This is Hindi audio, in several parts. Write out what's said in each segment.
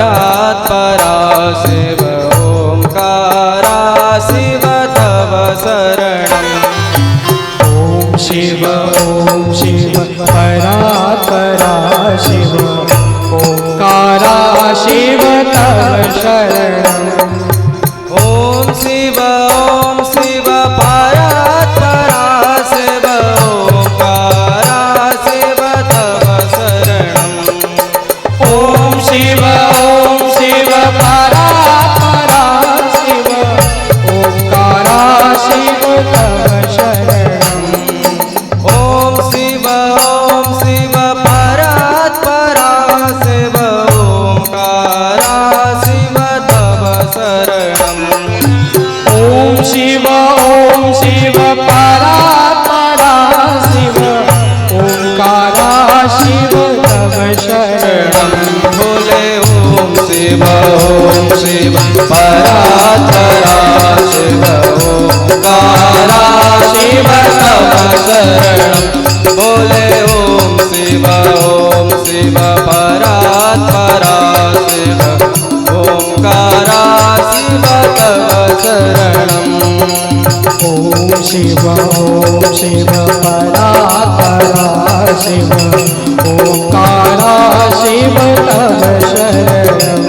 परा शिव ओंकारा शिव तव शरणम्। ओम शिव परा शिव ओंकारा शिव तव शरणम्। ओम शिव परा शिव ओंकारा शिव तव शरणम्। ओम शिव परा शिव ओंकारा शिव तव शरणम्। ओम शिव परा शिव ओंकारा शिव तव शरणम्। ओम शिव परा शिव ओंकारा शिव तव शरणम्। बोले ओम शिव परा शिव ओंकारा शिव तव शरणम्। बोले ओम शिव परा शिव ओंकारा शिव तव शरणम्। ओम शिव परा शिव ओंकारा शिव तव शरणम्।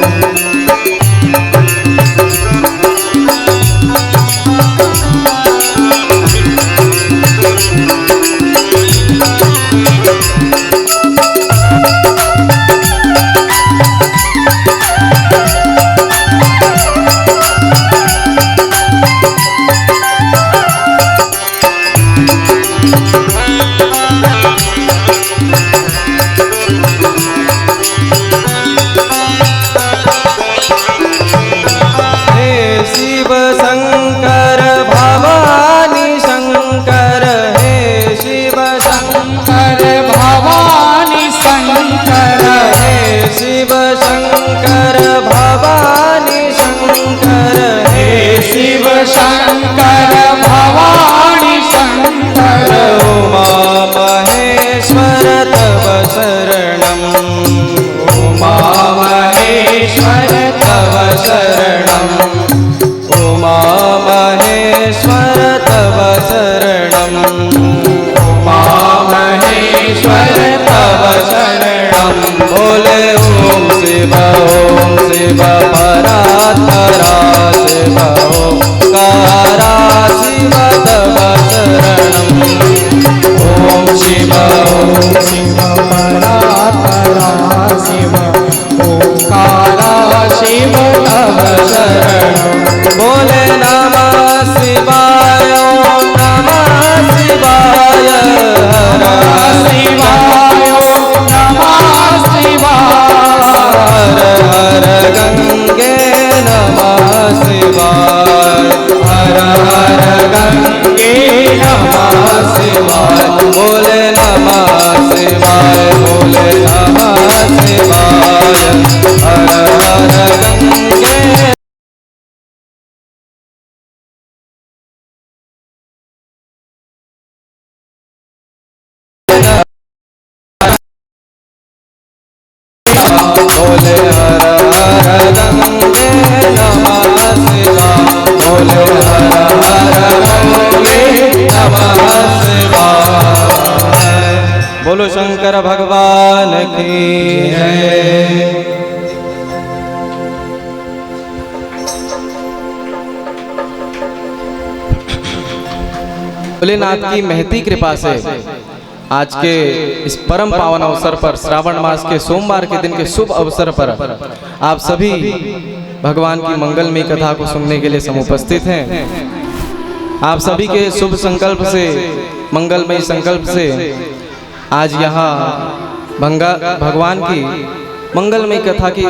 शंकर भवानी शंकर उमा महेश्वर तव शरणम्। उमा महेश्वर तव शरणम्। उमा महेश्वर तव शरणम्। उमा महेश्वर तव शरणम्। बोले ओम शिव परा शिव ओंकारा शिव तव शरणम्। ओम शिव परा शिव ओंकारा शिव तव शरणम्। बोले नमः शिवाय ओम नमः शिवाय नमः शिवाय नमः शिवाय हर हर गंगे नमः शिवाय हर हर गंगे नमः शिवाय। बोले नमः शिवाय बोले नमः शिवाय हर हर गंगे बोले हर हर गंगे नमः शिवाय बोले हर हर गंगे नमः शिवाय। बोलो शंकर भगवान की जय। भोलेनाथ की महती कृपा से आज के इस परम पावन अवसर पर श्रावण मास के सोमवार के दिन के शुभ अवसर पर आप सभी भगवान की मंगलमयी कथा को सुनने के लिए समुपस्थित हैं। आप सभी के शुभ संकल्प से मंगलमयी संकल्प से आज यहाँ भगवान की मंगलमयी कथा की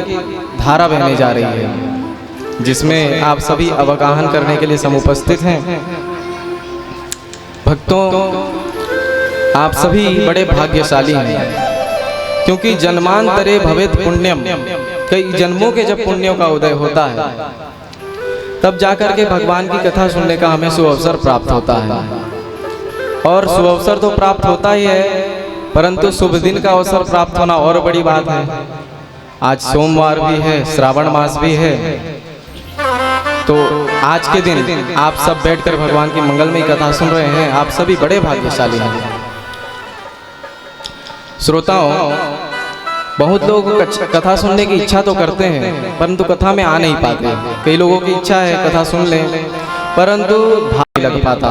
धारा बहने जा रही है, जिसमें आप सभी अवगाहन करने के लिए समुपस्थित हैं। भक्तों, आप सभी बड़े भाग्यशाली हैं, क्योंकि जन्मांतरे भवेत पुण्यम, कई जन्मों के जब पुण्यों का उदय होता है तब जाकर के भगवान की कथा सुनने का हमें सुअवसर प्राप्त होता है। और सुअवसर तो प्राप्त होता ही है, परंतु शुभ दिन का अवसर प्राप्त होना और बड़ी बात है। आज सोमवार भी है, श्रावण मास भी है। तो आज के दिन आप सब बैठकर भगवान की मंगलमयी कथा सुन रहे हैं, आप सभी बड़े भाग्यशाली हैं। श्रोताओं, बहुत लोग कथा सुनने की इच्छा तो करते हैं परंतु कथा में आ नहीं पाते। कई लोगों की इच्छा है कथा सुन लें परंतु भारी लग पाता।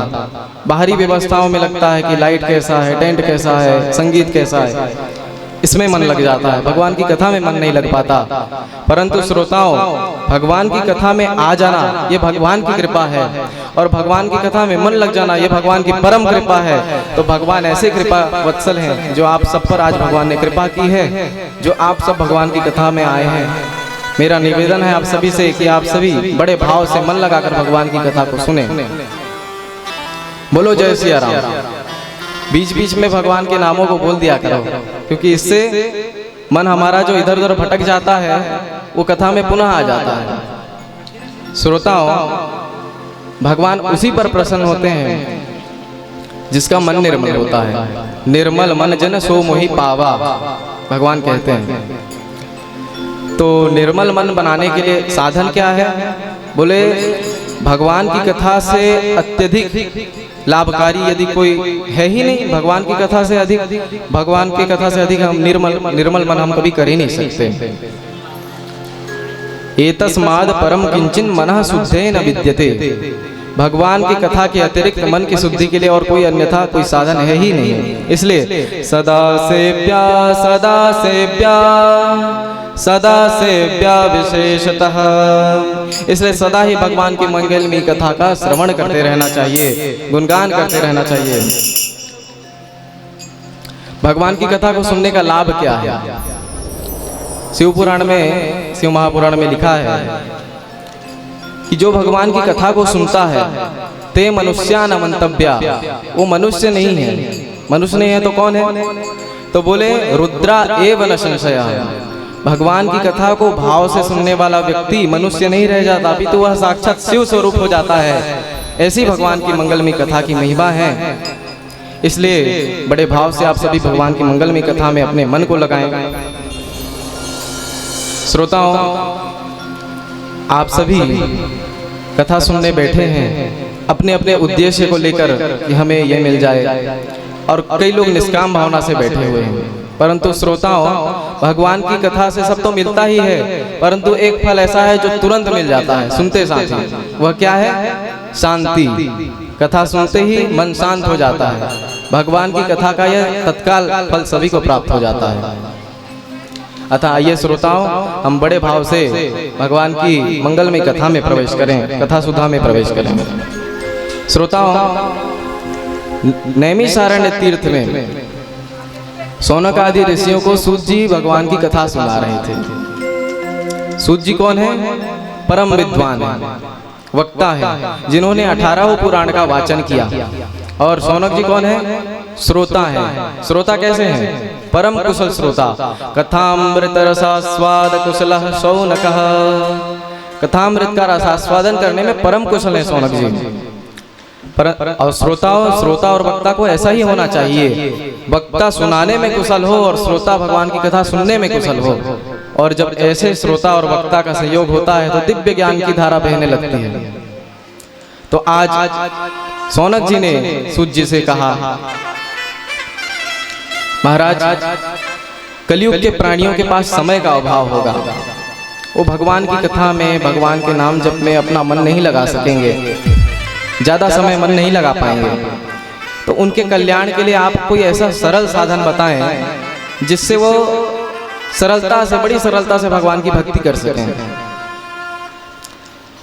बाहरी व्यवस्थाओं में लगता है कि लाइट कैसा है, टेंट कैसा है, संगीत कैसा है, इसमें मन लग जाता है, भगवान की कथा में मन नहीं लग पाता। परंतु श्रोताओं, भगवान की कथा में आ जाना ये भगवान की कृपा है और भगवान की कथा में मन लग जाना ये भगवान की परम कृपा है। तो भगवान ऐसे कृपा वत्सल हैं जो आप सब पर आज भगवान ने कृपा की है, जो आप सब भगवान की कथा में आए हैं। मेरा निवेदन है आप सभी से कि आप सभी बड़े भाव से मन लगाकर भगवान की कथा को सुने। बोलो जय सिया राम। बीच बीच में भगवान के नामों को बोल दिया करो, क्योंकि इससे मन हमारा जो इधर उधर भटक जाता है वो कथा में पुनः आ जाता है। श्रोताओं, भगवान उसी पर प्रसन्न होते हैं जिसका मन निर्मल होता है। निर्मल मन जन सो मोहि पावा, भगवान कहते हैं। तो निर्मल मन बनाने के लिए साधन क्या है? बोले भगवान की कथा से अत्यधिक लाभकारी यदि कोई है ही नहीं। भगवान की कथा से अधिक हम निर्मल मन हम कभी कर ही नहीं सकते। एतस्माद् परम किंचिन मनः शुद्धेन विद्यते। भगवान की कथा के अतिरिक्त मन की शुद्धि के लिए और कोई अन्यथा कोई साधन है ही नहीं। इसलिए सदा सेव्या विशेषतः, इसलिए सदा ही भगवान की मंगलमयी कथा का श्रवण करते रहना चाहिए, गुणगान करते रहना चाहिए। भगवान की कथा को सुनने का लाभ क्या है? शिव पुराण में, शिव महापुराण में लिखा है कि जो भगवान की कथा को सुनता है ते मनुष्यान मंतव्या, वो मनुष्य नहीं है। मनुष्य नहीं है तो कौन है? तो बोले रुद्रा एव न संशयः। भगवान की कथा को भाव से सुनने वाला व्यक्ति मनुष्य नहीं रह जाता, अभी तो वह साक्षात शिव स्वरूप हो जाता है। ऐसी भगवान की मंगलमयी कथा की महिमा है। इसलिए बड़े भाव से आप सभी भगवान की मंगलमयी कथा में अपने मन को लगाएं। श्रोताओं, आप सभी कथा सुनने बैठे हैं अपने अपने उद्देश्य को लेकर कि हमें यह मिल जाए, और कई लोग निष्काम भावना से बैठे हुए हैं। परंतु श्रोताओं, भगवान की कथा से सब तो मिलता ही है, परंतु एक फल ऐसा है जो तुरंत मिल जाता है सुनते साथ ही। वह क्या है? शांति। कथा सुनते ही मन शांत हो जाता है। भगवान की कथा का यह तत्काल फल सभी को प्राप्त हो जाता है। अतः आइए श्रोताओं, हम बड़े भाव से भगवान की मंगलमयी कथा में प्रवेश करें, कथा सुधा में प्रवेश करें। श्रोताओं, नैमिषारण्य तीर्थ में सौनक आदि ऋषियों को सूत जी भगवान की कथा सुना रहे थे। सूत जी कौन है? परम विद्वान है, वक्ता है, जिन्होंने 18 पुराण का वाचन किया। और सौनक जी कौन है? श्रोता है। श्रोता कैसे हैं? परम कुशल श्रोता। कथामृत रसास्वाद कुशलः शौनकः। कथामृत का रसास्वादन करने में परम कुशल है सौनक जी। और श्रोता और वक्ता को ऐसा ही होना चाहिए। वक्ता सुनाने में कुशल हो और श्रोता भगवान की कथा सुनने में कुशल हो। और जब ऐसे श्रोता और वक्ता का सहयोग होता है तो दिव्य ज्ञान की धारा बहने लगती है। तो आज सौनक जी ने सूत जी से कहा, महाराज, कलयुग के प्राणियों के पास समय का अभाव होगा। वो भगवान की कथा में, भगवान के नाम जप में अपना मन नहीं लगा सकेंगे, ज़्यादा समय मन नहीं लगा पाएंगे। तो उनके कल्याण के लिए आप कोई ऐसा सरल साधन बताएं जिससे वो सरलता से, बड़ी सरलता से भगवान की भक्ति कर सकें।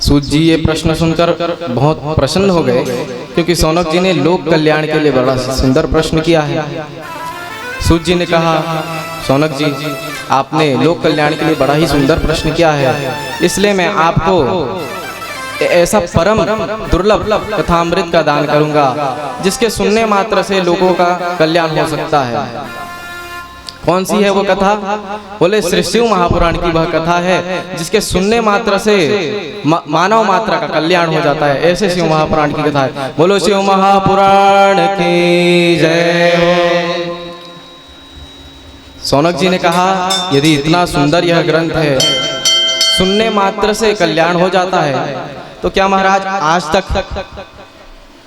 सूत जी ये प्रश्न सुनकर बहुत प्रसन्न हो गए, क्योंकि सौनक जी ने लोक कल्याण के लिए बड़ा सुंदर प्रश्न किया है। सूत जी ने कहा, सौनक जी, आपने लोक कल्याण के लिए बड़ा ही सुंदर प्रश्न किया है, इसलिए मैं आपको ऐसा परम दुर्लभ कथामृत का दान करूंगा जिसके सुनने मात्र से लोगों का कल्याण हो सकता है। कौन सी है वो कथा? बोले श्री शिव महापुराण की वह कथा है जिसके सुनने मात्र से मानव मात्र का कल्याण हो जाता है। ऐसे शिव महापुराण की कथा है। बोलो शिव महापुराण की जय हो। शौनक जी ने कहा, यदि इतना सुंदर यह ग्रंथ है, सुनने मात्र से कल्याण हो जाता है, तो क्या महाराज आज तक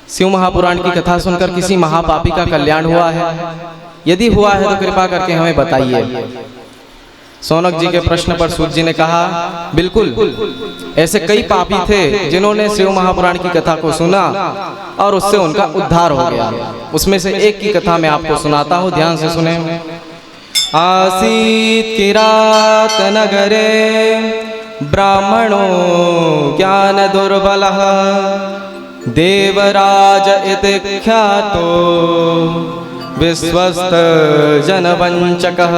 शिव महापुराण की कथा सुनकर किसी महापापी का कल्याण हुआ है? यदि हुआ है तो कृपा करके हमें बताइए। शौनक जी के प्रश्न पर सूत जी ने कहा, बिल्कुल, ऐसे कई पापी थे जिन्होंने शिव महापुराण की कथा को सुना और उससे उनका उद्धार हो गया। उसमें से एक की कथा मैं आपको सुनाता हूँ, ध्यान से सुने। आसीत किरात नगरे ब्राह्मणो ज्ञान दुर्बलः देवराज इति ख्यातो विश्वस्त जनवंचकः।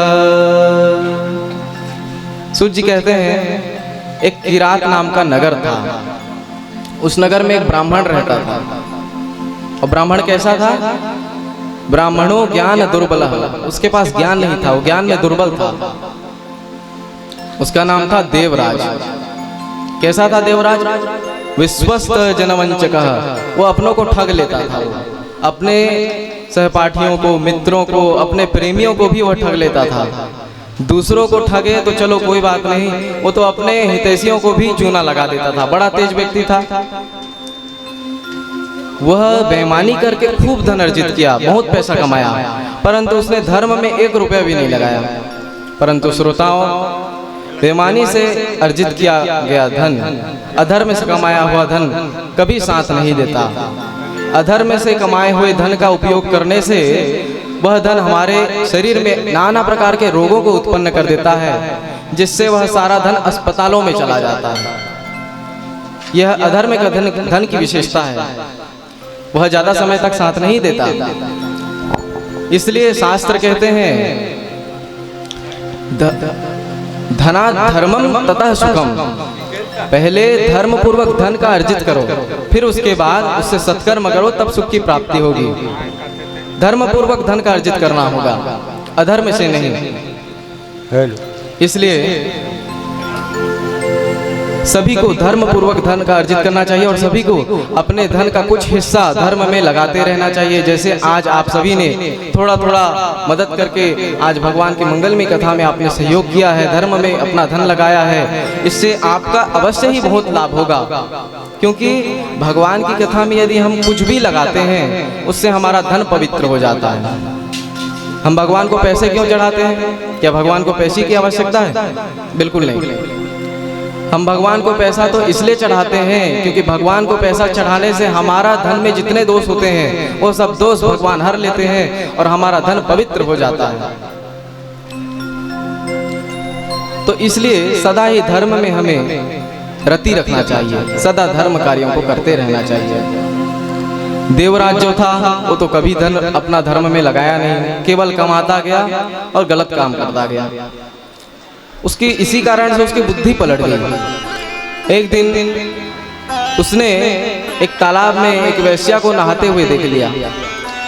सूत जी कहते हैं, एक किरात नाम का नगर था। उस नगर में एक ब्राह्मण रहता था। और ब्राह्मण कैसा था? ब्राह्मणों ज्ञान दुर्बल, उसके पास ज्ञान नहीं था, वो ज्ञान में दुर्बल था। उसका नाम था देवराज। कैसा था देवराज? विश्वस्त जनवंचकः, वो अपनों को ठग लेता था। अपने सहपाठियों को, मित्रों को, अपने प्रेमियों को भी वह ठग लेता था। दूसरों को ठगे तो चलो कोई बात नहीं, वो तो अपने हितैषियों को भी चूना लगा देता था। बड़ा तेज व्यक्ति था। वह बेईमानी करके खूब धन अर्जित किया, बहुत पैसा कमाया, परंतु उसने धर्म में 1 रुपया भी नहीं लगाया। परंतु श्रोताओं, बेईमानी से अर्जित किया गया धन, अधर्म से कमाया हुआ धन कभी साथ नहीं देता। अधर्म से कमाए हुए धन का उपयोग करने से वह धन हमारे शरीर में नाना प्रकार के रोगों को उत्पन्न कर देता है, जिससे वह सारा धन अस्पतालों में चला जाता है। यह अधर्म का धन की विशेषता है, वह ज्यादा समय तक साथ नहीं देता। इसलिए शास्त्र कहते हैं, धना धर्मम ततः सुखम। पहले धर्म पूर्वक धन का अर्जित करो, फिर उसके बाद उससे सत्कर्म करो, तब सुख की प्राप्ति होगी। धर्म पूर्वक धन का अर्जित करना होगा, अधर्म से नहीं। इसलिए सभी को धर्म पूर्वक धन का अर्जित करना चाहिए और सभी को अपने धन का कुछ हिस्सा धर्म में लगाते रहना चाहिए। जैसे आज आप सभी ने थोड़ा थोड़ा मदद करके आज भगवान की मंगलमयी कथा में आपने सहयोग किया है, धर्म में अपना धन लगाया है, इससे आपका अवश्य ही बहुत लाभ होगा। क्योंकि भगवान की कथा में यदि हम कुछ भी लगाते हैं, उससे हमारा धन पवित्र हो जाता है। हम भगवान को पैसे क्यों चढ़ाते हैं? क्या भगवान को पैसे की आवश्यकता है? बिल्कुल नहीं। हम भगवान को पैसा तो इसलिए चढ़ाते हैं क्योंकि भगवान को पैसा चढ़ाने से हमारा धन में जितने दोष होते हैं वो सब दोष भगवान हर लेते हैं और हमारा धन पवित्र हो जाता है। तो इसलिए सदा ही धर्म में हमें रति रखना चाहिए, सदा धर्म कार्यों को करते रहना चाहिए। देवराज जो था वो तो कभी धन अपना धर्म में लगाया नहीं, केवल कमाता गया और गलत काम करता गया। उसकी इसी कारण से उसकी बुद्धि पलट गई। एक दिन उसने एक तालाब में एक वेश्या को नहाते हुए देख लिया।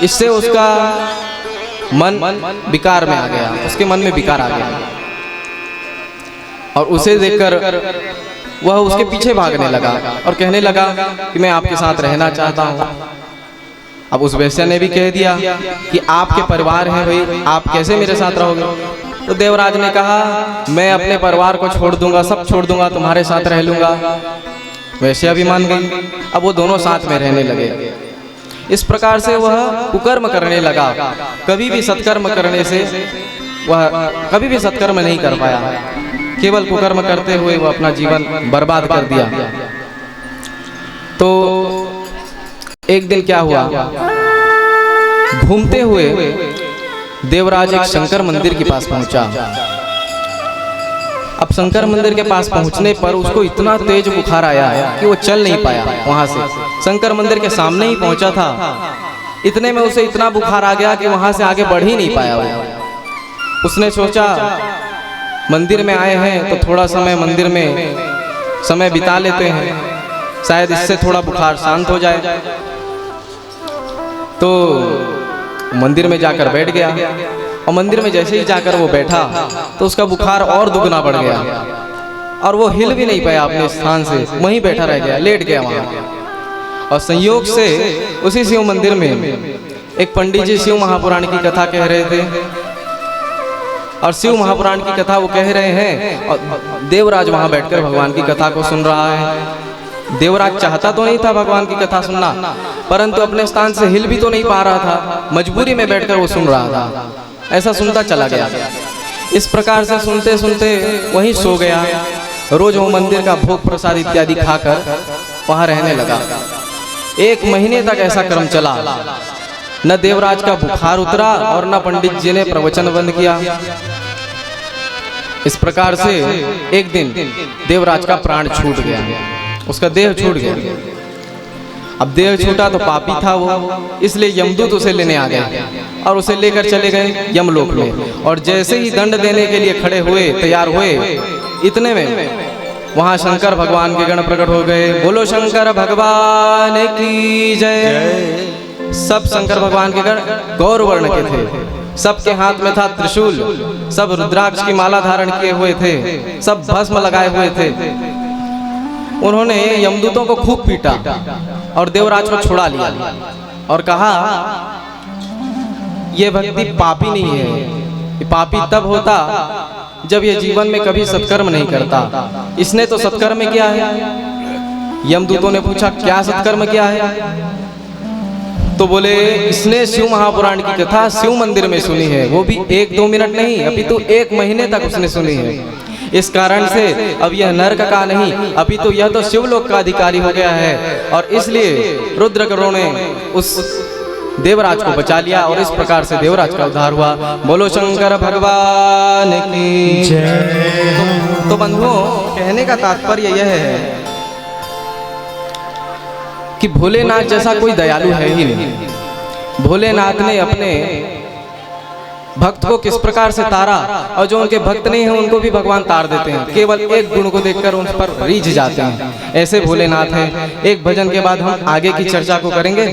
इससे उसका मन विकार में आ गया, उसके मन में विकार आ गया और उसे देखकर वह उसके पीछे भागने लगा और कहने लगा कि मैं आपके साथ रहना चाहता हूँ। अब उस वेश्या ने भी कह दिया कि आपके परिवार हैं भाई, आप कैसे मेरे साथ रहोगे? तो देवराज ने कहा, मैं अपने परिवार को छोड़ दूंगा, सब छोड़ दूंगा, तुम्हारे साथ रह लूंगा। वेश्या भी मान गई। अब वो दोनों साथ में रहने लगे। इस प्रकार से वह कुकर्म करने लगा। कभी भी सत्कर्म करने से वह कभी भी सत्कर्म नहीं कर पाया, केवल कुकर्म करते हुए वह अपना जीवन बर्बाद कर दिया। तो एक दिन क्या हुआ, घूमते हुए देवराज एक शंकर मंदिर के पास पहुंचा। अब शंकर मंदिर के पास पहुंचने पर उसको इतना तेज बुखार आया कि वो चल नहीं पाया। वहां से शंकर मंदिर के सामने ही पहुंचा था, इतने में उसे इतना बुखार आ गया कि वहां से आगे बढ़ ही नहीं पाया। उसने सोचा मंदिर में आए हैं तो थोड़ा समय मंदिर में समय बिता लेते हैं, शायद इससे थोड़ा बुखार शांत हो जाए। तो मंदिर में जाकर बैठ गया और मंदिर में जैसे ही जाकर वो बैठा तो उसका बुखार और दुगना बढ़ गया और वो हिल भी नहीं पाया अपने स्थान से, वहीं बैठा रह गया, लेट गया वहां। और संयोग से उसी शिव मंदिर में एक पंडित जी शिव महापुराण की कथा कह रहे थे और शिव महापुराण की कथा वो कह रहे हैं और देवराज वहां बैठकर भगवान की कथा को सुन रहा है। देवराज चाहता तो नहीं था भगवान की कथा सुनना, परंतु अपने स्थान से हिल भी तो नहीं पा रहा था, मजबूरी में बैठकर वो सुन रहा था। ऐसा सुनता चला गया। इस प्रकार से सुनते सुनते वहीं सो गया। रोज वो मंदिर का भोग प्रसाद इत्यादि खाकर वहां रहने लगा। 1 महीने तक ऐसा क्रम चला। न देवराज का बुखार उतरा और न पंडित जी ने प्रवचन बंद किया। इस प्रकार से एक दिन देवराज का प्राण छूट गया, उसका देह छूट गया। अब देह छूटा तो पापी था वो, इसलिए यमदूत उसे लेने आ गए और उसे लेकर चले गए यमलोक में। और जैसे ही दंड देने के लिए खड़े हुए, तैयार हुए, इतने में वहां शंकर भगवान के गण प्रकट हो गए। बोलो शंकर भगवान की जय। सब शंकर भगवान के गण गौर वर्ण के थे, सबके हाथ में था त्रिशूल, सब रुद्राक्ष की माला धारण किए हुए थे, सब भस्म लगाए हुए थे। उन्होंने यमदूतों को खूब पीटा और देवराज को छुड़ा लिया और कहा यह व्यक्ति पापी नहीं है, ये पापी तब होता जब ये जीवन में कभी सत्कर्म नहीं करता। इसने तो सत्कर्म किया है। यमदूतों ने पूछा क्या सत्कर्म किया है? तो बोले इसने शिव महापुराण की कथा शिव मंदिर में सुनी है, वो भी 1-2 मिनट नहीं, अपितु 1 महीने तक उसने सुनी है। इस कारण से अब यह नरक का नहीं, अपितु यह तो शिवलोक का अधिकारी हो गया है। और इसलिए रुद्रगणों ने उस देवराज को बचा लिया और इस प्रकार से देवराज का उद्धार हुआ। बोलो शंकर भगवान की जय। तो बंधुओं, कहने का तात्पर्य यह है कि भोलेनाथ जैसा कोई दयालु है ही नहीं। भोलेनाथ ने अपने भक्त को किस प्रकार से तारा, और जो उनके भक्त नहीं है उनको भी भगवान तार देते हैं। केवल एक गुण को देखकर उन पर रीझ जाते हैं। ऐसे भोलेनाथ हैं। एक भजन के बाद हम आगे की चर्चा को करेंगे।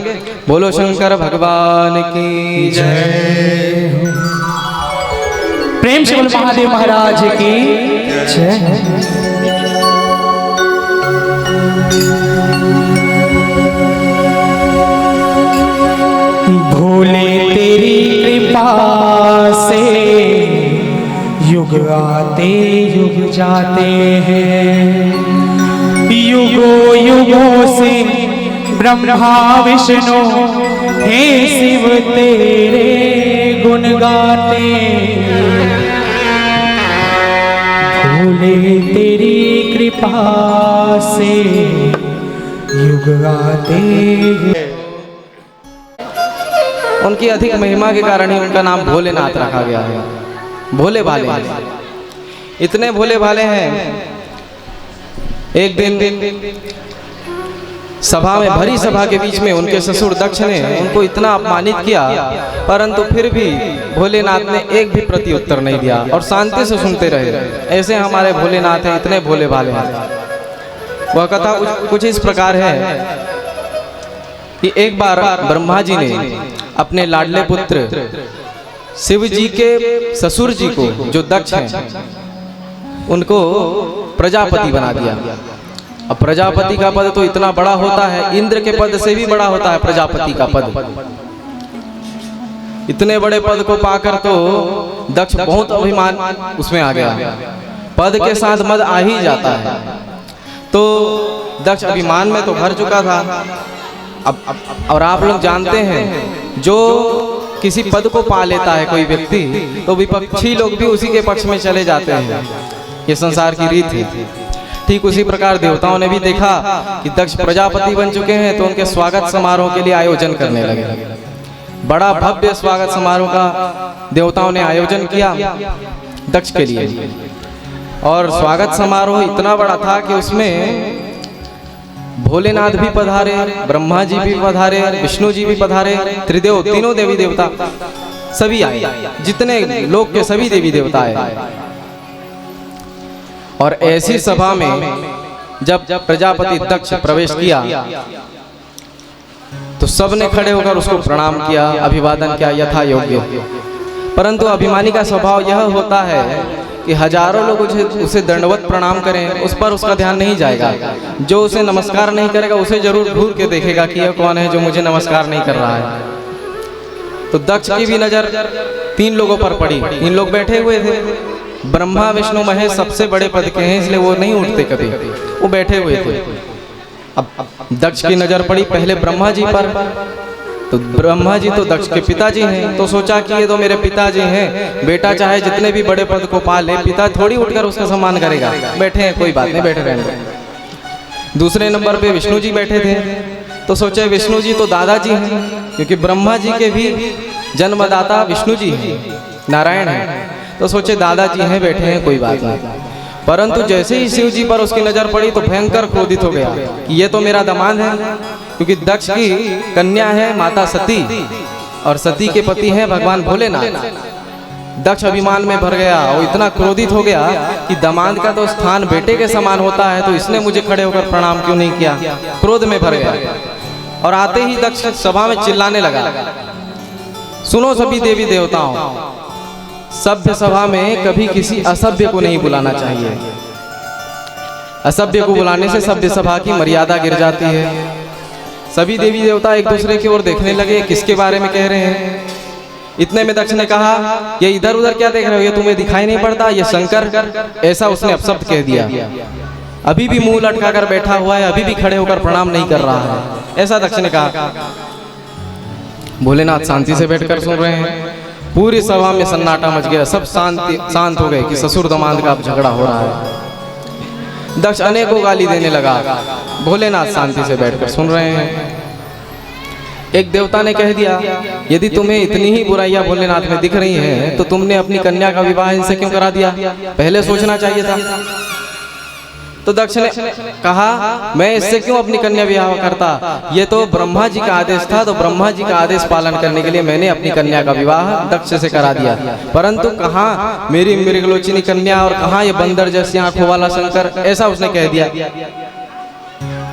बोलो शंकर भगवान की जय। प्रेम से बोलो महादेव महाराज की जय। भोले तेरी कृपा से युग आते युग जाते हैं, युगों युगों से ब्रह्मा विष्णु हे शिव तेरे गुण गाते। भोले तेरी कृपा से युग आते। उनकी अधिक महिमा के कारण ही उनका नाम भोलेनाथ रखा गया है। भोले भाले, इतने भोले भाले हैं। एक दिन सभा में, भरी सभा के बीच में उनके ससुर दक्ष ने उनको इतना अपमानित किया, परंतु फिर भी भोलेनाथ ने एक भी प्रति उत्तर नहीं दिया और शांति से सुनते रहे। ऐसे हमारे भोलेनाथ हैं, इतने भोले भाले हैं। वह कथा कुछ इस प्रकार है कि एक बार ब्रह्मा जी ने अपने लाडले पुत्र शिव जी के ससुर जी को, जो दक्ष हैं, उनको प्रजापति बना दिया। अब प्रजापति का पद तो इतना बड़ा होता है, इंद्र के पद से भी बड़ा होता है प्रजापति का पद। इतने बड़े पद को पाकर तो दक्ष बहुत अभिमान उसमें आ गया। पद के साथ मद आ ही जाता है। तो दक्ष अभिमान में तो भर चुका था। अब और आप लोग जानते हैं, जो किसी पद को पा लेता है कोई व्यक्ति, तो विपक्षी लोग भी उसी के पक्ष में चले जाते हैं। ये संसार की रीत है। ठीक उसी प्रकार देवताओं ने भी देखा कि दक्ष प्रजापति बन चुके हैं, तो उनके स्वागत समारोह के लिए आयोजन करने लगे। बड़ा भव्य स्वागत समारोह का देवताओं ने आयोजन किया दक्ष के लिए। और स्वागत समारोह इतना बड़ा था कि उसमें भोलेनाथ भी पधारे, ब्रह्मा जी भी पधारे, विष्णु जी भी पधारे, त्रिदेव, तीनों देवी देवता सभी आए। जितने लोग के सभी देवी देवता आए। और ऐसी सभा में जब प्रजापति दक्ष प्रवेश किया तो सबने खड़े होकर उसको प्रणाम किया, अभिवादन किया यथा योग्य। परंतु अभिमानी का स्वभाव यह होता है कि हजारों लोग उसे दंडवत प्रणाम करें, उस पर उसका ध्यान नहीं जाएगा। जो उसे नमस्कार नहीं करेगा उसे जरूर घूर के देखेगा कि यह कौन है जो मुझे नमस्कार नहीं कर रहा है। तो दक्ष की भी नजर 3 लोगों पर पड़ी। 3 लोग बैठे हुए थे, ब्रह्मा विष्णु महेश सबसे बड़े पद के हैं, इसलिए वो नहीं उठते कभी, वो बैठे हुए थे। अब दक्ष की नजर पड़ी पहले ब्रह्मा जी पर, तो ब्रह्मा जी तो दक्ष के पिताजी हैं, तो सोचा कि ये तो मेरे पिताजी हैं, बेटा चाहे जितने भी बड़े पद को पा ले, पिता थोड़ी उठकर उसका सम्मान करेगा, बैठे हैं कोई बात नहीं, बैठे रहेंगे। दूसरे नंबर पे विष्णु जी बैठे थे, तो सोचे विष्णु जी तो दादाजी हैं, क्योंकि ब्रह्मा जी के भी जन्मदाता विष्णु जी हैं, नारायण हैं, तो सोचे दादाजी हैं, बैठे हैं कोई बात नहीं। परंतु जैसे ही शिव जी पर उसकी नजर पड़ी तो भयंकर क्रोधित हो गया कि ये तो मेरा दामाद है, क्योंकि दक्ष की कन्या है माता सती और सती के पति हैं भगवान भोलेनाथ। दक्ष अभिमान में भर गया और इतना क्रोधित हो गया कि दामाद का तो स्थान बेटे के समान होता है, तो इसने मुझे खड़े होकर प्रणाम क्यों नहीं किया, क्रोध में भर गया। और आते ही दक्ष सभा में चिल्लाने लगा, सुनो सभी देवी देवताओं, सभ्य सभा में कभी किसी असभ्य को नहीं बुलाना चाहिए। असभ्य को बुलाने से सभ्य सभा की मर्यादा गिर जाती है। सभी देवी देवता एक दूसरे की ओर देखने लगे, किसके बारे में कह रहे हैं। इतने में दक्ष ने कहा, ये इधर उधर क्या देख रहे हो, ये तुम्हें दिखाई नहीं पड़ता, ये शंकर, ऐसा उसने अपशब्द कह दिया। अभी भी मुंह लटका कर बैठा हुआ है, अभी भी खड़े होकर प्रणाम नहीं कर रहा है, ऐसा दक्ष ने कहा। भोलेनाथ शांति से बैठकर सुन रहे हैं। पूरी सभा में सन्नाटा मच गया, सब शांत हो गए कि ससुर दामाद का अब झगड़ा हो रहा है। दक्ष अनेकों गाली देने लगा, भोलेनाथ शांति से बैठकर सुन रहे हैं। एक देवता ने कह दिया, यदि तुम्हें इतनी ही बुराइयां भोलेनाथ में दिख रही हैं, तो तुमने अपनी कन्या का विवाह इनसे क्यों करा दिया, पहले सोचना चाहिए था। तो दक्ष ने कहा, मैं इससे क्यों अपनी कन्या विवाह करता, ये तो ब्रह्मा जी का आदेश था, तो ब्रह्मा जी का आदेश पालन करने के लिए मैंने अपनी कन्या का विवाह दक्ष से करा दिया। परंतु कहाँ मेरी मृगलोचिनी कन्या और कहाँ ये बंदर जैसी आंखों वाला शंकर, ऐसा उसने कह दिया।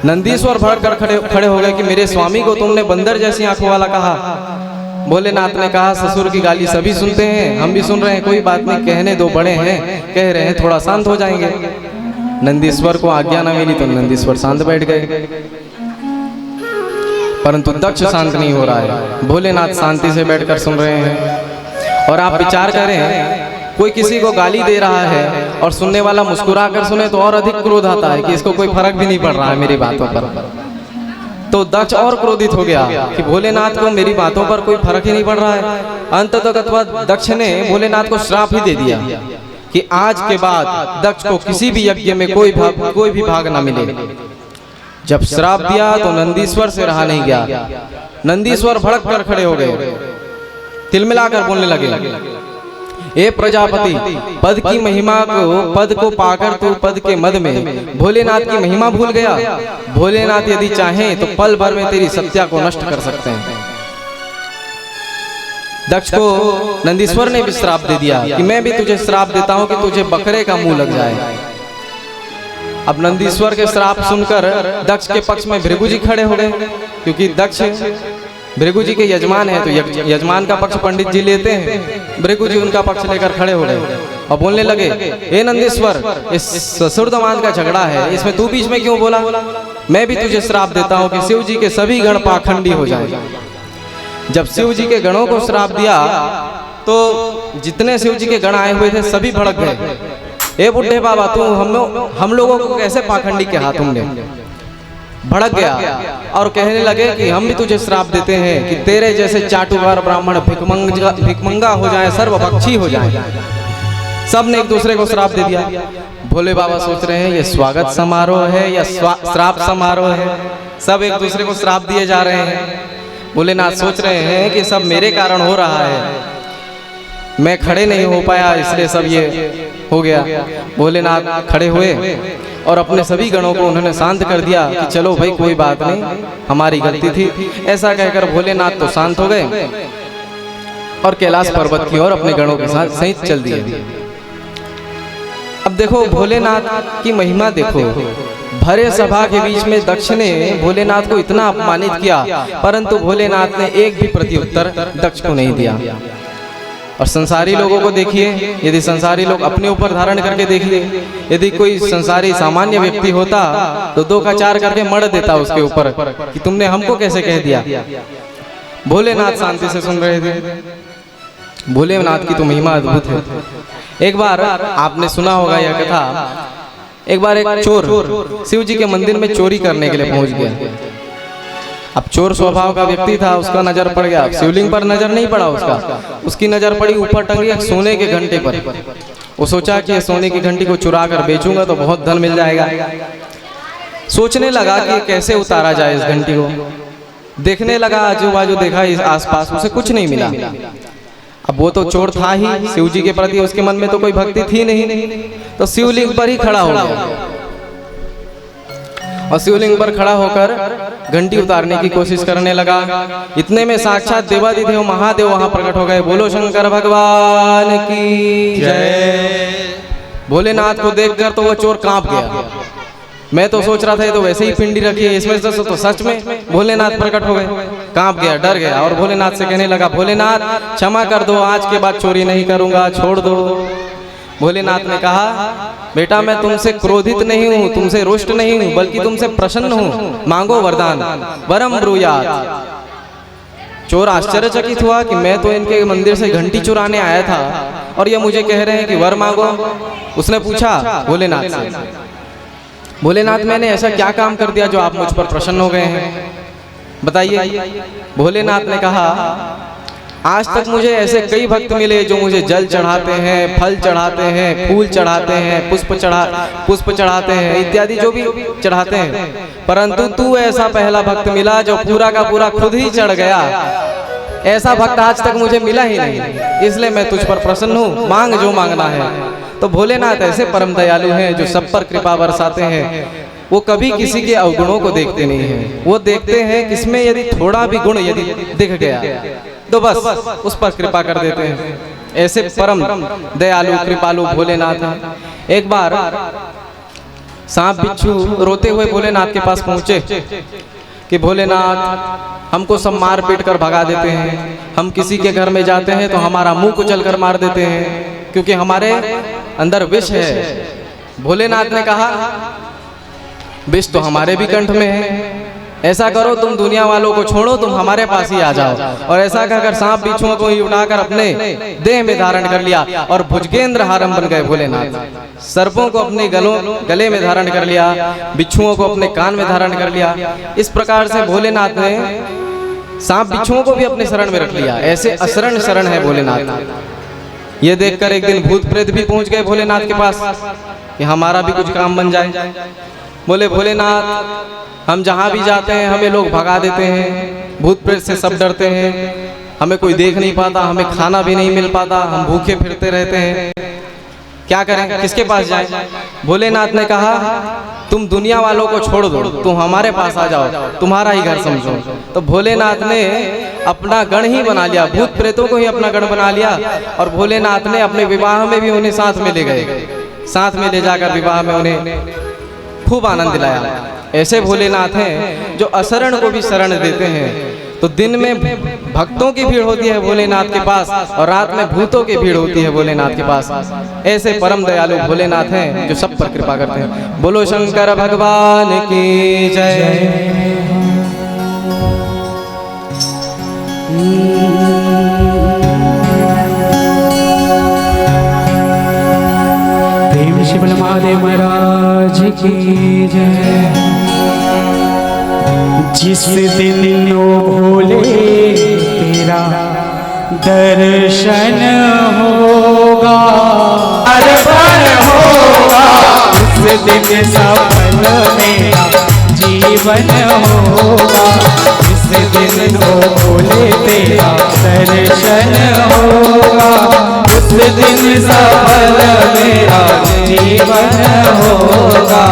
नंदीश्वर भड़क कर खड़े हो गए कि मेरे स्वामी को तुमने बंदर जैसी आंखों वाला कहा। भोलेनाथ ने कहा, ससुर की गाली सभी सुनते हैं, हम भी सुन रहे हैं, कोई बात नहीं, कहने दो, बड़े हैं, कह रहे हैं, थोड़ा शांत हो जाएंगे। नंदीश्वर को आज्ञा न मिली तो नंदीश्वर शांत बैठ गए, परंतु दक्ष शांत नहीं हो रहा है। भोलेनाथ शांति से बैठकर सुन रहे हैं। और आप विचार करें, कोई किसी को गाली दे रहा है और सुनने वाला मुस्कुरा कर सुने तो और अधिक क्रोध आता है कि इसको कोई फर्क भी नहीं पड़ रहा है मेरी बातों पर। तो दक्ष और क्रोधित हो गया कि भोलेनाथ को मेरी बातों पर कोई फर्क ही नहीं पड़ रहा है। अंततः दक्ष ने भोलेनाथ को श्राप ही दे दिया कि आज के बाद दक्ष को किसी भी यज्ञ में कोई भी भाग ना मिले। जब श्राप दिया तो नंदीश्वर से रहा नहीं गया। नंदीश्वर भड़क कर खड़े हो गए, तिलमिलाकर बोलने लगे, ए प्रजापति, पद की महिमा को, पद को पाकर तू पद के मद में भोलेनाथ की महिमा भूल गया। भोलेनाथ यदि चाहें तो पल भर में तेरी सत्या को नष्ट कर सकते हैं। दक्ष को नंदीश्वर ने भी श्राप दे दिया कि मैं भी तुझे श्राप देता हूं कि तुझे बकरे का मुंह लग जाए। अब नंदीश्वर के श्राप सुनकर दक्ष के पक्ष में भृगु जी खड़े हो गए, क्योंकि दक्ष भृगु जी के यजमान है, तो यजमान का पक्ष पंडित जी लेते हैं। भृगु जी उनका पक्ष लेकर खड़े हो गए और बोलने लगे, हे नंदीश्वर, इस ससुर दामाद का झगड़ा है, इसमें तू बीच में क्यों बोला। मैं भी तुझे श्राप देता हूं कि शिव जी के सभी गण पाखंडी हो जाएं। जब शिव जी के गणों को श्राप दिया तो जितने शिव जी के गण आए हुए थे सभी भड़क गए। ए बुढ़े बाबा, तू हम लोगों को कैसे पाखंडी कहा तुमने। भड़क गया और कहने लगे कि हम भी तुझे श्राप देते हैं कि तेरे जैसे चाटुकार ब्राह्मण भिकमंगा हो जाए, सर्वभक्षी हो जाए। सब ने एक दूसरे को श्राप दे दिया। भोले बाबा सोच रहे हैं ये स्वागत समारोह है या श्राप समारोह है। सब एक दूसरे को श्राप दिए जा रहे हैं। भोलेनाथ सोच रहे हैं कि सब मेरे कारण हो रहा है, मैं खड़े नहीं हो पाया इसलिए सब ये हो गया। भोलेनाथ खड़े हुए और अपने सभी गणों को उन्होंने शांत कर दिया कि चलो भाई कोई बात नहीं, हमारी गलती थी। ऐसा कहकर भोलेनाथ तो शांत हो गए और कैलाश पर्वत की ओर अपने गणों के साथ सहित चल दिए। अब देखो भोलेनाथ की महिमा देखो, भरे सभा के बीच में दक्ष ने भोलेनाथ को इतना अपमानित किया, परंतु भोलेनाथ ने एक भी प्रत्युत्तर दक्ष को नहीं दिया। और संसारी लोगों को देखिए, यदि संसारी लोग अपने ऊपर धारण करके देखिए, यदि कोई संसारी सामान्य व्यक्ति होता तो 2 का 4 करके मर देता उसके ऊपर कि तुमने हमको कैसे कह दिया। भोलेनाथ शांति से सुन रहे थे। भोलेनाथ की तो महिमा अद्भुत है। एक बार आपने सुना होगा यह कथा, एक बार एक चोर शिव जी के मंदिर में चोरी करने के लिए पहुंच गया। अब चोर स्वभाव का व्यक्ति था, उसका नजर पड़ गया, शिवलिंग पर नजर नहीं पड़ा उसकी नजर पड़ी ऊपर टंगी एक सोने के घंटे पर। वो सोचा कि सोने की घंटी को चुरा कर बेचूंगा तो बहुत धन मिल जाएगा। सोचने लगा कि कैसे उतारा जाए इस घंटी को। देखने लगा आजू बाजू, देखा इस आसपास, उसे कुछ नहीं मिला। अब वो तो चोर था ही, शिव जी के प्रति उसके मन में तो कोई भक्ति थी नहीं, तो शिवलिंग पर ही खड़ा हो गया और शिवलिंग पर खड़ा होकर घंटी उतारने की कोशिश करने लगा। इतने में साक्षात देवादिदेव महादेव वहां प्रकट हो गए। बोलो शंकर भगवान की जय। भोलेनाथ को देखकर तो वो चोर कांप गया। मैं तो सोच रहा था ये तो वैसे ही पिंडी रखी है, इसमें तो सच में भोलेनाथ प्रकट हो गए। कांप गया, डर गया और भोलेनाथ से कहने लगा, भोलेनाथ क्षमा कर दो, आज के बाद चोरी नहीं करूंगा, छोड़ दो। भोलेनाथ ने कहा, बेटा मैं तुमसे क्रोधित नहीं हूँ, तुमसे रुष्ट नहीं हूँ, बल्कि तुमसे प्रसन्न हूँ, मांगो वरदान, वरम ब्रूयात। चोर आश्चर्यचकित हुआ कि मैं तो इनके मंदिर से घंटी चुराने आया था और ये मुझे कह रहे हैं कि वर मांगो। उसने पूछा भोलेनाथ से, भोलेनाथ मैंने ऐसा क्या काम कर दिया जो आप मुझ पर प्रसन्न हो गए हैं, बताइए। भोलेनाथ ने कहा, आज तक मुझे ऐसे कई भक्त मिले जो मुझे जल चढ़ाते हैं, फल चढ़ाते हैं, फूल चढ़ाते हैं, पुष्प चढ़ाते हैं, इत्यादि जो भी चढ़ाते हैं, परंतु तू ऐसा पहला भक्त मिला जो पूरा का पूरा खुद ही चढ़ गया। ऐसा भक्त आज तक मुझे मिला ही नहीं, इसलिए मैं तुझ पर प्रसन्न हूँ, मांग जो मांगना है। तो भोलेनाथ ऐसे परम दयालु हैं जो सब पर कृपा बरसाते हैं। वो कभी किसी के अवगुणों को देखते नहीं हैं, वो देखते हैं किसमें यदि थोड़ा भी गुण यदि दिख गया तो बस उस पर कृपा कर देते हैं। ऐसे परम दयालु कृपालु भोलेनाथ हैं। एक बार सांप बिच्छू रोते हुए भोलेनाथ के पास पहुंचे कि भोलेनाथ हमको सब मार पीट कर भगा देते हैं, हम किसी के घर में जाते हैं तो हमारा मुंह कुचल कर मार देते हैं क्योंकि हमारे अंदर विष है। भोलेनाथ ने कहा, विष तो हमारे भी कंठ में है, ऐसा करो तुम दुनिया वालों को छोड़ो, तुम हमारे पास ही आ जाओ। और ऐसा कहकर सांप बिच्छुओं को ही उठाकर अपने देह में धारण कर लिया और भुजगेंद्र हारम बन गए भोलेनाथ। सर्पों को अपने गले में धारण कर लिया, बिच्छुओं को अपने कान में धारण कर लिया। इस प्रकार से भोलेनाथ ने सांप बिच्छुओं को भी अपने शरण में रख लिया। ऐसे अशरण शरण है भोलेनाथ। ये देखकर एक दिन भूत प्रेत भी पहुंच गए भोलेनाथ के पास कि हमारा भी कुछ काम बन जाए। बोले, भोलेनाथ हम जहाँ भी जाते हैं हमें लोग भगा देते हैं, भूत प्रेत से सब डरते हैं, हमें कोई देख नहीं पाता, हमें खाना भी नहीं मिल पाता, हम भूखे फिरते रहते हैं, क्या करें, किसके पास जाएं? भोलेनाथ ने कहा, तुम दुनिया वालों को छोड़ दो, तुम हमारे पास आ जाओ, तुम्हारा ही घर समझो। तो भोलेनाथ ने अपना गण ही बना लिया, भूत प्रेतों को ही अपना गण बना लिया। और भोलेनाथ ने अपने विवाह में भी उन्हें साथ में ले गए, साथ में ले जाकर विवाह में उन्हें खूब आनंद दिलाया। ऐसे भोलेनाथ हैं जो अशरण को भी शरण देते हैं। तो दिन में भक्तों की भीड़ होती है भोलेनाथ के पास और रात में भूतों की भीड़ होती है भोलेनाथ के पास। ऐसे परम दयालु भोलेनाथ हैं जो सब पर कृपा करते हैं। बोलो शंकर भगवान की जय। प्रेम शिव महादेव महाराज की जय। जिस दिन ओ भोले तेरा दर्शन होगा, अर्पण होगा, उस दिन सफल मेरा जीवन होगा। जिस दिन ओ भोले तेरा दर्शन होगा, उस दिन सफल मेरा जीवन होगा।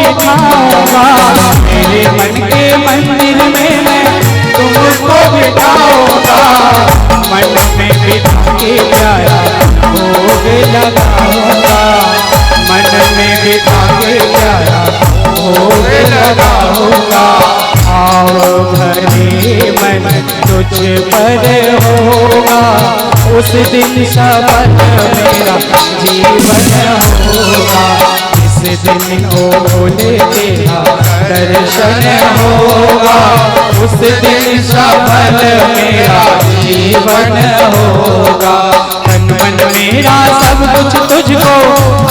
बिठाऊंगा, मेरे मन के मंदिर में मैं तुमको बिठाऊंगा, मन में बिठा के प्यारा भोग लगाऊंगा, मन में बिठा के प्यारा भोग लगाऊंगा। आओ भरे मन तुझ पर होगा, उस दिन सफल मेरा जीवन होगा, इस दिन ओ भोले तेरा दर्शन होगा, उस दिन सफल मेरा जीवन होगा। तन मन मेरा सब कुछ तुझको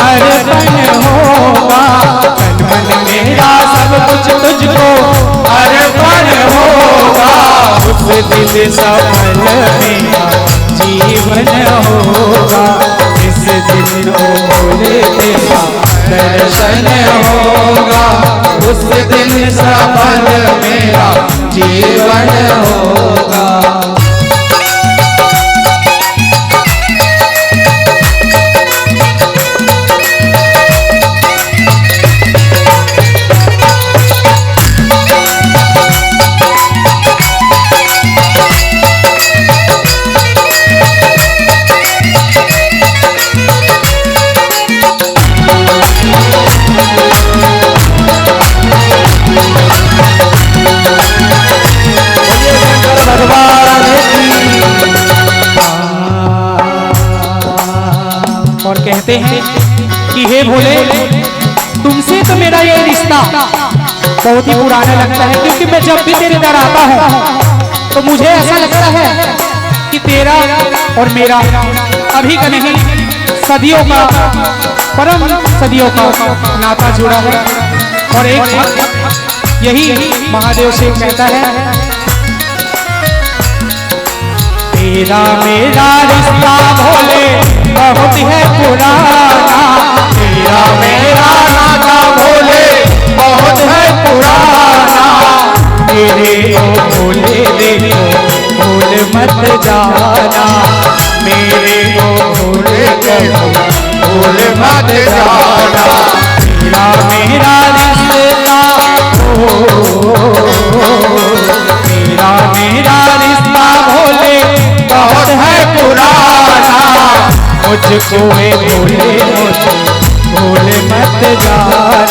अर्पण होगा, तन मन मेरा सब कुछ तुझको अर्पण होगा, उस दिन सफल मेरा जीवन होगा, इस दिन ओ भोले तेरा दर्शन होगा, उस दिन सफल मेरा जीवन होगा। और कहते हैं कि हे भोले, तुमसे तो मेरा ये रिश्ता बहुत ही पुराना लगता है, क्योंकि मैं जब भी तेरे दर आता हूँ तो मुझे ऐसा लगता है कि तेरा और मेरा अभी का नहीं, सदियों का, परम सदियों का नाता जुड़ा है। और एक भक्त यही महादेव से कहता है, तेरा मेरा रिश्ता भोले बहुत है पुराना, तेरा मेरा नाता भोले बहुत है पुराना, तेरे ओ भोले देखो भूल मत जाना, मेरे ओ भोले देखो भूल मत जाना, तेरा मेरा रिश्ता तेरा मेरा रिश्ता भोले बहुत है पुराना, मुझको भोले मुझे भूल मत जाना।